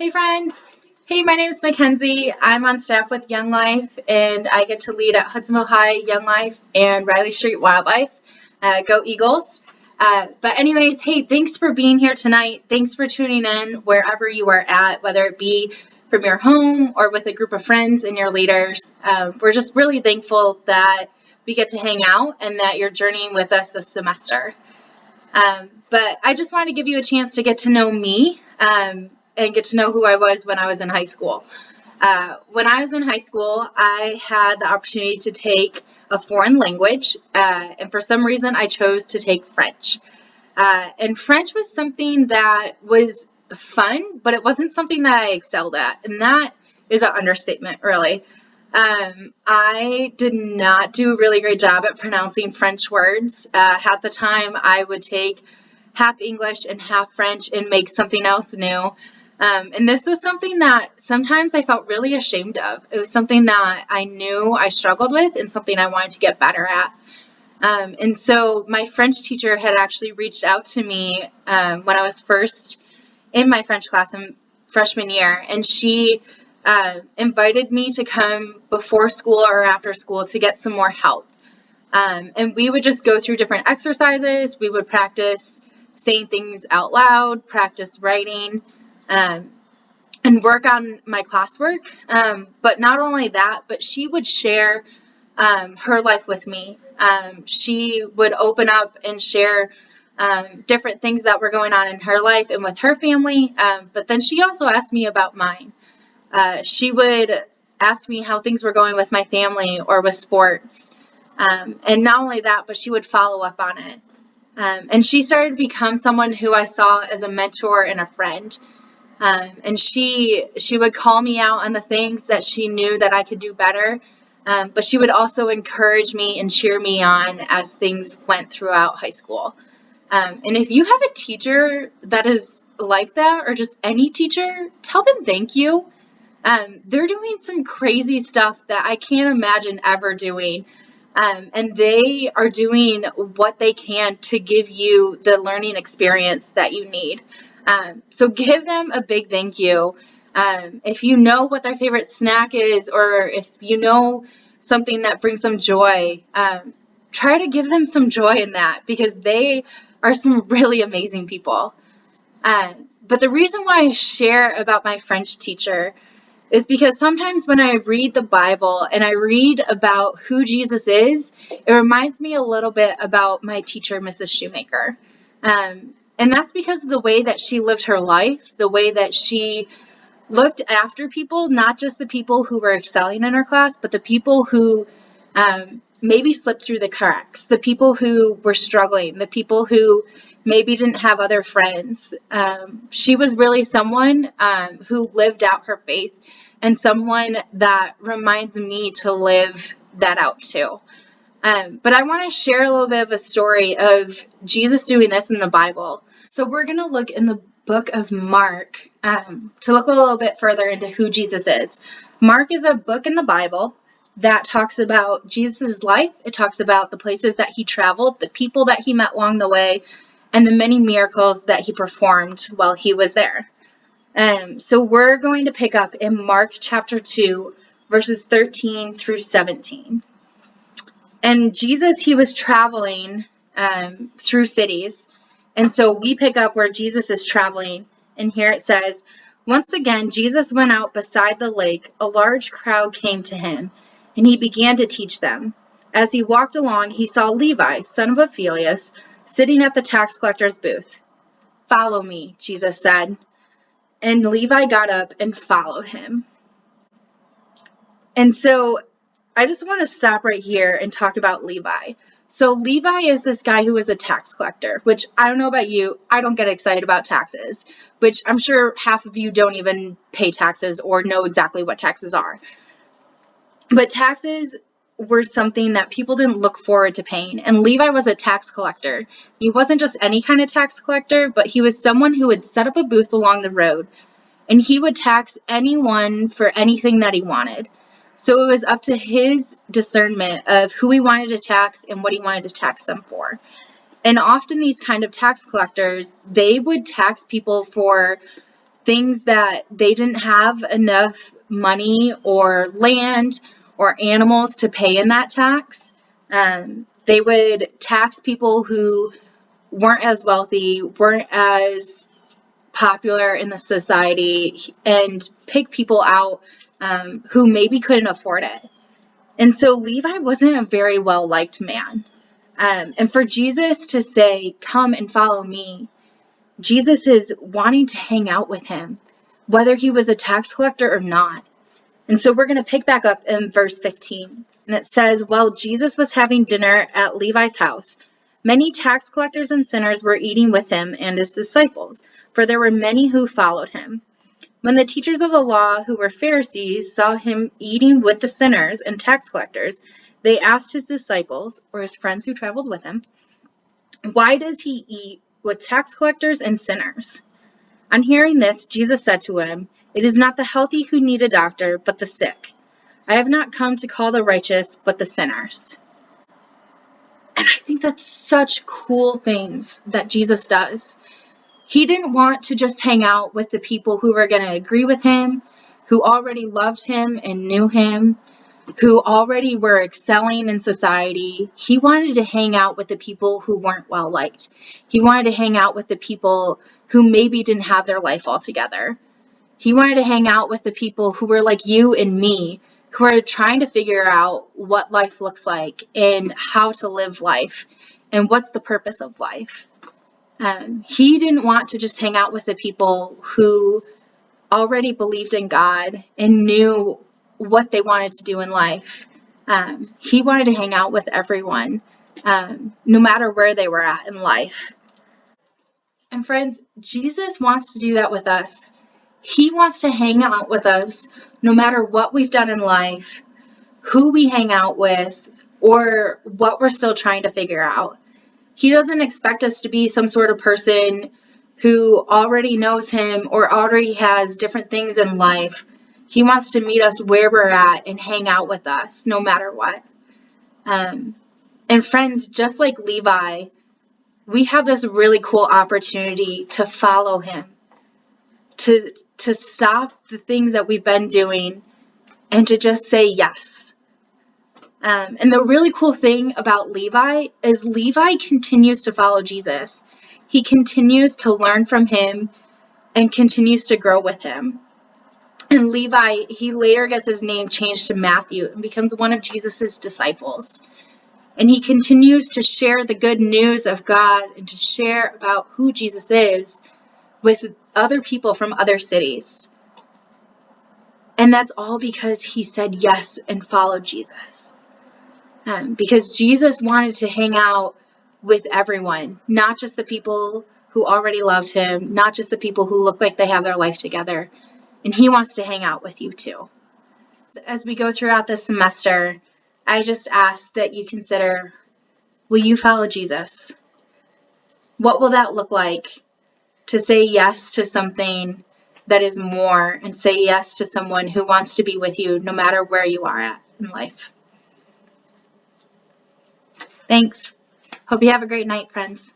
Hey friends! Hey, my name is Mackenzie. I'm on staff with Young Life, and I get to lead at Hudsonville High Young Life and Riley Street Wildlife. Go Eagles! But anyways, hey, thanks for being here tonight. Thanks for tuning in wherever you are at, whether it be from your home or with a group of friends and your leaders. We're just really thankful that we get to hang out and that you're journeying with us this semester. But I just wanted to give you a chance to get to know me and get to know who I was when I was in high school. When I was in high school, I had the opportunity to take a foreign language, and for some reason I chose to take French. And French was something that was fun, but it wasn't something that I excelled at, and that is an understatement, really. I did not do a really great job at pronouncing French words. Half the time I would take half English and half French and make something else new. And this was something that sometimes I felt really ashamed of. It was something that I knew I struggled with and something I wanted to get better at. And so my French teacher had actually reached out to me when I was first in my French class in freshman year, and she invited me to come before school or after school to get some more help. And we would just go through different exercises. We would practice saying things out loud, practice writing, and work on my classwork. But not only that, but she would share her life with me. She would open up and share different things that were going on in her life and with her family. But then she also asked me about mine. She would ask me how things were going with my family or with sports. And not only that, but she would follow up on it. And she started to become someone who I saw as a mentor and a friend. And she would call me out on the things that she knew that I could do better. But she would also encourage me and cheer me on as things went throughout high school. And if you have a teacher that is like that, or just any teacher, tell them thank you. They're doing some crazy stuff that I can't imagine ever doing. And they are doing what they can to give you the learning experience that you need. So give them a big thank you. If you know what their favorite snack is, or if you know something that brings them joy, try to give them some joy in that, because they are some really amazing people. But the reason why I share about my French teacher is because sometimes when I read the Bible and I read about who Jesus is, it reminds me a little bit about my teacher, Mrs. Shoemaker. And that's because of the way that she lived her life, the way that she looked after people, not just the people who were excelling in her class, but the people who maybe slipped through the cracks, the people who were struggling, the people who maybe didn't have other friends. She was really someone who lived out her faith, and someone that reminds me to live that out too. But I want to share a little bit of a story of Jesus doing this in the Bible. So we're going to look in the book of Mark to look a little bit further into who Jesus is. Mark is a book in the Bible that talks about Jesus' life. It talks about the places that he traveled, the people that he met along the way, and the many miracles that he performed while he was there. So we're going to pick up in Mark chapter 2, verses 13 through 17. And Jesus, he was traveling through cities. And so we pick up where Jesus is traveling. And here it says, "Once again, Jesus went out beside the lake. A large crowd came to him, and he began to teach them. As he walked along, he saw Levi, son of Alphaeus, sitting at the tax collector's booth. 'Follow me,' Jesus said. And Levi got up and followed him." And so I just want to stop right here and talk about Levi. So Levi is this guy who was a tax collector, which I don't know about you, I don't get excited about taxes, which I'm sure half of you don't even pay taxes or know exactly what taxes are. But taxes were something that people didn't look forward to paying. And Levi was a tax collector. He wasn't just any kind of tax collector, but he was someone who would set up a booth along the road, and he would tax anyone for anything that he wanted. So it was up to his discernment of who he wanted to tax and what he wanted to tax them for. And often these kind of tax collectors, they would tax people for things that they didn't have enough money or land or animals to pay in that tax. They would tax people who weren't as wealthy, weren't as popular in the society, and pick people out who maybe couldn't afford it. And so Levi wasn't a very well-liked man. And for Jesus to say, "Come and follow me," Jesus is wanting to hang out with him, whether he was a tax collector or not. And so we're going to pick back up in verse 15. And it says, "While Jesus was having dinner at Levi's house, many tax collectors and sinners were eating with him and his disciples, for there were many who followed him. When the teachers of the law, who were Pharisees, saw him eating with the sinners and tax collectors, they asked his disciples, or his friends who traveled with him, 'Why does he eat with tax collectors and sinners?' On hearing this, Jesus said to him, 'It is not the healthy who need a doctor, but the sick. I have not come to call the righteous, but the sinners.'" And I think that's such cool things that Jesus does. He didn't want to just hang out with the people who were going to agree with him, who already loved him and knew him, who already were excelling in society. He wanted to hang out with the people who weren't well liked. He wanted to hang out with the people who maybe didn't have their life all together. He wanted to hang out with the people who were like you and me, who are trying to figure out what life looks like and how to live life and what's the purpose of life. He didn't want to just hang out with the people who already believed in God and knew what they wanted to do in life. He wanted to hang out with everyone, no matter where they were at in life. And friends, Jesus wants to do that with us. He wants to hang out with us no matter what we've done in life, who we hang out with, or what we're still trying to figure out. He doesn't expect us to be some sort of person who already knows him or already has different things in life. He wants to meet us where we're at and hang out with us no matter what. And friends, just like Levi, we have this really cool opportunity to follow him, to stop the things that we've been doing and to just say yes. And the really cool thing about Levi is Levi continues to follow Jesus. He continues to learn from him and continues to grow with him. And Levi, he later gets his name changed to Matthew and becomes one of Jesus's disciples. And he continues to share the good news of God and to share about who Jesus is with other people from other cities. And that's all because he said yes and followed Jesus. Because Jesus wanted to hang out with everyone, not just the people who already loved him, not just the people who look like they have their life together. And he wants to hang out with you too. As we go throughout this semester, I just ask that you consider, will you follow Jesus? What will that look like to say yes to something that is more and say yes to someone who wants to be with you no matter where you are at in life? Thanks. Hope you have a great night, friends.